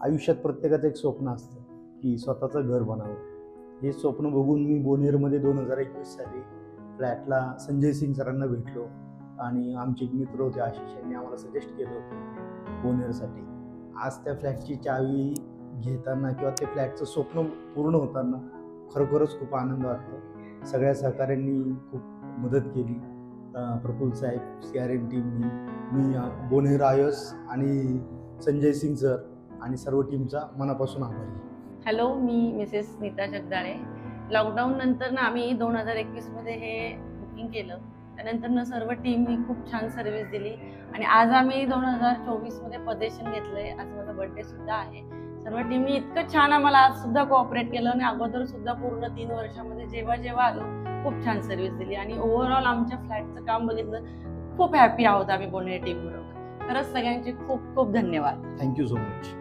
आयुष्यात प्रत्येकाचं एक स्वप्न असतं की स्वतःचं घर बनावं. हे स्वप्न बघून मी बोनेरमध्ये 2021 साली फ्लॅटला संजय सिंग सरांना भेटलो आणि आमचे एक मित्र होते आशिष, यांनी आम्हाला सजेस्ट केलं होतं बोनेरसाठी. आज त्या फ्लॅटची चावी घेताना किंवा ते फ्लॅटचं स्वप्न पूर्ण होताना खरोखरच खूप आनंद वाटतो. सगळ्या सहकाऱ्यांनी खूप मदत केली, प्रफुल्ल साहेब, CRM टीमनी, मी बोनेर आयोस आणि संजय सिंग सर आणि सर्व टीमचा मनापासून आभारी. हॅलो, मी मिसेस नीता जगदाळे. लॉकडाऊन नंतर ना आम्ही 2021 मध्ये हे बुकिंग केलं. त्यानंतर सर्व टीमनी खूप छान सर्व्हिस दिली आणि आज आम्ही 2024 मध्ये पदेशन घेतलंय. आज माझा बर्थडे सुद्धा आहे. सर्व टीमनी इतकं छान आम्हाला आज सुद्धा कोऑपरेट केलं आणि अगोदर सुद्धा पूर्ण 3 वर्षामध्ये जेव्हा आलो खूप छान सर्व्हिस दिली आणि ओव्हरऑल आमच्या फ्लॅटचं काम बघितलं खूप हॅपी आहोत आम्ही बोनेर टीम बरोबर. खरंच सगळ्यांचे खूप खूप धन्यवाद. Thank you so much.